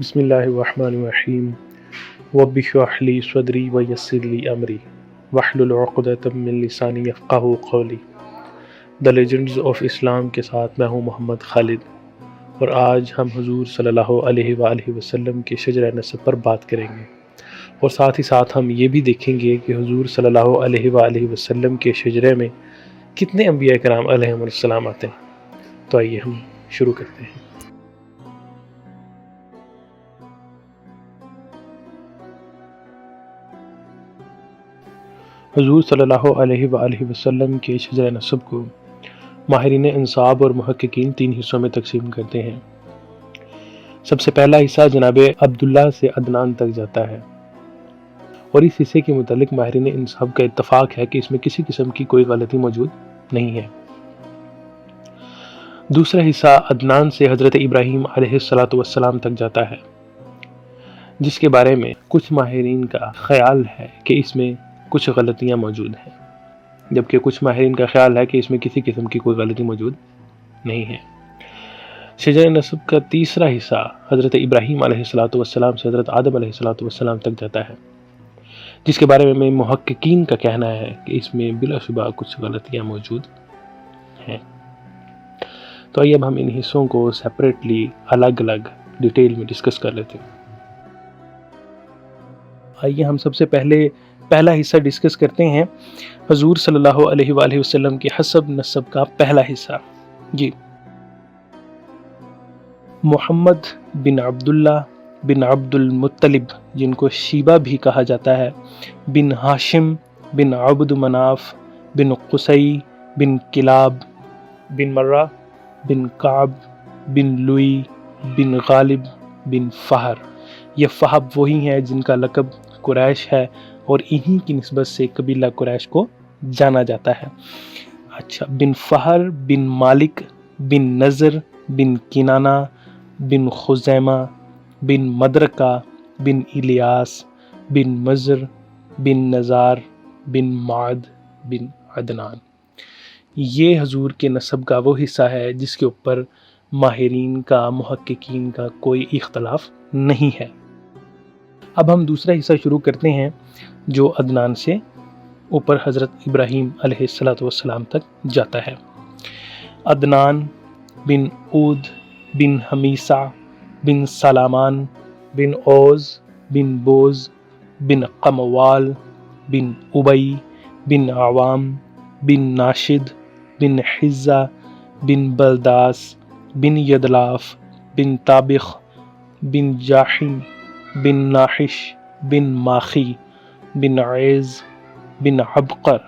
بسم اللہ الرحمن الرحیم رب اشرح لی صدری ویسر لی امری واحلل عقدۃ من لسانی یفقہوا قولی۔ دا لیجنڈز آف اسلام کے ساتھ میں ہوں محمد خالد، اور آج ہم حضور صلی اللہ علیہ وآلہ وسلم کے شجرہ نسب پر بات کریں گے، اور ساتھ ہی ساتھ ہم یہ بھی دیکھیں گے کہ حضور صلی اللہ علیہ وآلہ وسلم کے شجرے میں کتنے انبیاء کرام علیہم السلام آتے ہیں۔ تو آئیے ہم شروع کرتے ہیں۔ حضور صلی اللہ علیہ وآلہ وسلم کے شجرہ نسب کو ماہرین انساب اور محققین تین حصوں میں تقسیم کرتے ہیں۔ سب سے پہلا حصہ جناب عبداللہ سے عدنان تک جاتا ہے، اور اس حصے کے متعلق ماہرین انساب کا اتفاق ہے کہ اس میں کسی قسم کی کوئی غلطی موجود نہیں ہے۔ دوسرا حصہ عدنان سے حضرت ابراہیم علیہ السلام تک جاتا ہے، جس کے بارے میں کچھ ماہرین کا خیال ہے کہ اس میں کچھ غلطیاں موجود ہیں، جبکہ کچھ ماہرین کا خیال ہے کہ اس میں کسی قسم کی کوئی غلطی موجود نہیں ہے۔ شجرہ نسب کا تیسرا حصہ حضرت ابراہیم علیہ السلام سے حضرت آدم علیہ السلام تک جاتا ہے، جس کے بارے میں محققین کا کہنا ہے کہ اس میں بلا شبہ کچھ غلطیاں موجود ہیں۔ تو آئیے اب ہم ان حصوں کو سیپریٹلی الگ الگ ڈیٹیل میں ڈسکس کر لیتے ہیں۔ آئیے ہم سب سے پہلا حصہ ڈسکس کرتے ہیں، حضور صلی اللہ علیہ وآلہ وسلم کے حسب نسب کا پہلا حصہ۔ جی، محمد بن عبداللہ بن عبد المطلب، جن کو شیبہ بھی کہا جاتا ہے، بن ہاشم بن عبد مناف بن قصی بن کلاب بن مرہ بن کعب بن لوئی بن غالب بن فہر۔ یہ فہب وہی ہیں جن کا لقب قریش ہے، اور انہی کی نسبت سے قبیلہ قریش کو جانا جاتا ہے۔ اچھا، بن فہر بن مالک بن نضر بن کنانہ بن خزیمہ بن مدرکہ بن الیاس بن مضر بن نزار بن معد بن عدنان۔ یہ حضور کے نسب کا وہ حصہ ہے جس کے اوپر ماہرین کا، محققین کا کوئی اختلاف نہیں ہے۔ اب ہم دوسرا حصہ شروع کرتے ہیں جو عدنان سے اوپر حضرت ابراہیم علیہ السلام تک جاتا ہے۔ عدنان بن عود بن حمیسہ بن سلامان بن اوز بن بوز بن قموال بن ابی بن عوام بن ناشد بن حزہ بن بلداس بن یدلاف بن طابخ بن جاحم بن ناحش بن ماخی بن عیز بن عبقر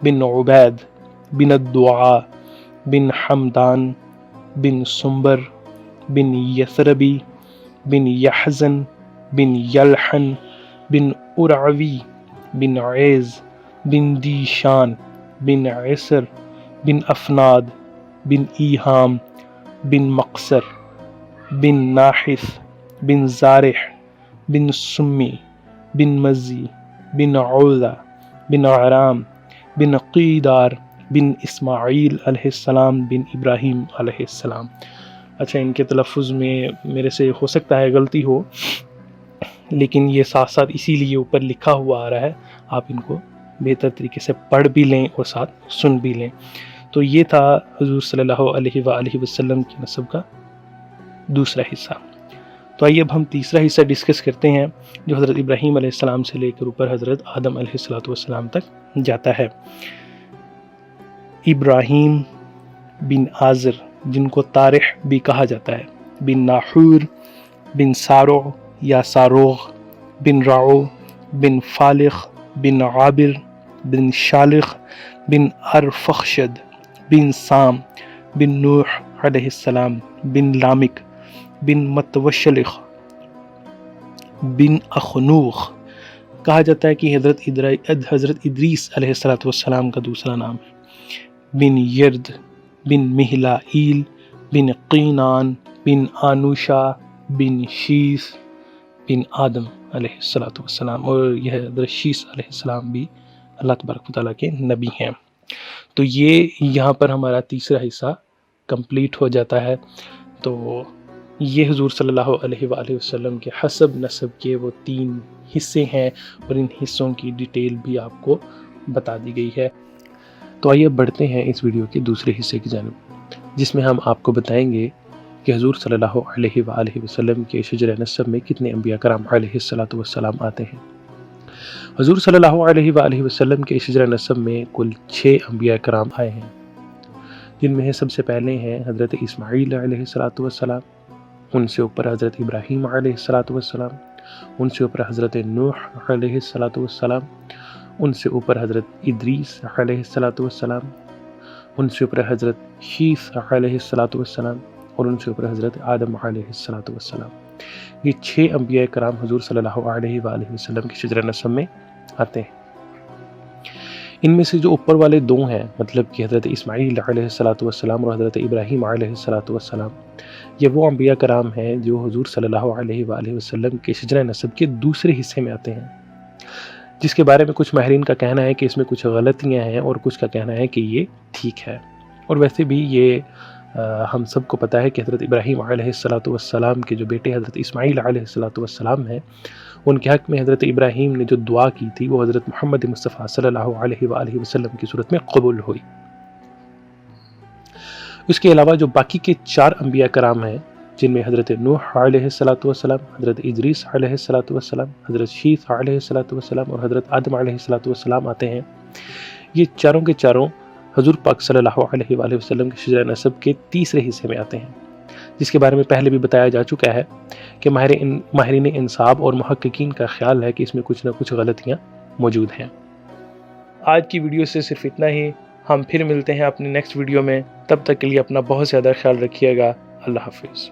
بن عبید بن الدعاء بن حمدان بن سنبر بن یثربی بن یحزن بن یلحن بن ارعوی بن عیز بن دیشان بن عسر بن افناد بن ایہام بن مقصر بن ناحث بن زارح بن سمی بن مزی بن عوذہ بن عرام بن قیدار بن اسماعیل علیہ السلام بن ابراہیم علیہ السلام۔ اچھا، ان کے تلفظ میں میرے سے ہو سکتا ہے غلطی ہو، لیکن یہ ساتھ ساتھ اسی لیے اوپر لکھا ہوا آ رہا ہے، آپ ان کو بہتر طریقے سے پڑھ بھی لیں اور ساتھ سن بھی لیں۔ تو یہ تھا حضور صلی اللہ علیہ وآلہ وسلم کی نسب کا دوسرا حصہ۔ تو آئیے اب ہم تیسرا حصہ ڈسکس کرتے ہیں جو حضرت ابراہیم علیہ السلام سے لے کر اوپر حضرت آدم علیہ السلام تک جاتا ہے۔ ابراہیم بن آزر، جن کو طارح بھی کہا جاتا ہے، بن ناحور بن سارع یا ساروغ بن راعو بن فالخ بن عابر بن شالخ بن ارفخشد بن سام بن نوح علیہ السلام بن لامک بن متوشلخ بن اخنوخ۔ کہا جاتا ہے کہ حضرت ادریس علیہ السلام کا دوسرا نام ہے۔ بن یرد بن مہلائیل بن قینان بن آنوشا بن شیس بن آدم علیہ السلام، اور یہ حضرت شیس علیہ السلام بھی اللہ تبارک و تعالیٰ کے نبی ہیں۔ تو یہ یہاں پر ہمارا تیسرا حصہ کمپلیٹ ہو جاتا ہے۔ تو یہ حضور صلی اللہ علیہ وآلہ وسلم کے حسب نسب کے وہ 3 حصے ہیں اور ان حصوں کی ڈیٹیل بھی آپ کو بتا دی گئی ہے۔ تو آئیے بڑھتے ہیں اس ویڈیو کے دوسرے حصے کی جانب، جس میں ہم آپ کو بتائیں گے کہ حضور صلی اللہ علیہ وآلہ وسلم کے شجرہ نسب میں کتنے انبیاء کرام علیہ السلام آتے ہیں۔ حضور صلی اللہ علیہ وآلہ وسلم کے شجرہ نسب میں کل 6 انبیاء کرام آئے ہیں، جن میں سب سے پہلے ہیں حضرت اسماعیل علیہ السلام، ان سے اوپر حضرت ابراہیم علیہ السلام، ان سے اوپر حضرت نوح علیہ السلام، ان سے اوپر حضرت ادریس علیہ السلام، ان سے اوپر حضرت شیث علیہ السلام، اور ان سے اوپر حضرت آدم علیہ السلام۔ یہ 6 انبیاء کرام حضور صلی اللہ علیہ وآلہ وسلم کے شجرہ نسب میں آتے ہیں۔ ان میں سے جو اوپر والے 2 ہیں، مطلب کہ حضرت اسماعیل علیہ السلام اور حضرت ابراہیم علیہ السلام، یہ وہ انبیاء کرام ہیں جو حضور صلی اللہ علیہ وآلہ وسلم کے شجرہ نسب کے دوسرے حصے میں آتے ہیں، جس کے بارے میں کچھ ماہرین کا کہنا ہے کہ اس میں کچھ غلطیاں ہیں اور کچھ کا کہنا ہے کہ یہ ٹھیک ہے۔ اور ویسے بھی یہ ہم سب کو پتہ ہے کہ حضرت ابراہیم علیہ السلام کے جو بیٹے حضرت اسماعیل علیہ السلام ہیں، ان کے حق میں حضرت ابراہیم نے جو دعا کی تھی وہ حضرت محمد مصطفیٰ صلی اللہ علیہ وآلہ وسلم کی صورت میں قبول ہوئی۔ اس کے علاوہ جو باقی کے 4 انبیاء کرام ہیں، جن میں حضرت نوح علیہ السلام، حضرت ادریس علیہ السلام، حضرت شیث علیہ السلام اور حضرت آدم علیہ السلام آتے ہیں، یہ چاروں کے چاروں حضور پاک صلی اللہ علیہ وآلہ وسلم کے شجرہ نسب کے تیسرے حصے میں آتے ہیں، جس کے بارے میں پہلے بھی بتایا جا چکا ہے کہ ماہرین انساب اور محققین کا خیال ہے کہ اس میں کچھ نہ کچھ غلطیاں موجود ہیں۔ آج کی ویڈیو سے صرف اتنا ہی، ہم پھر ملتے ہیں اپنی نیکسٹ ویڈیو میں، تب تک کے لیے اپنا بہت زیادہ خیال رکھیے گا۔ اللہ حافظ۔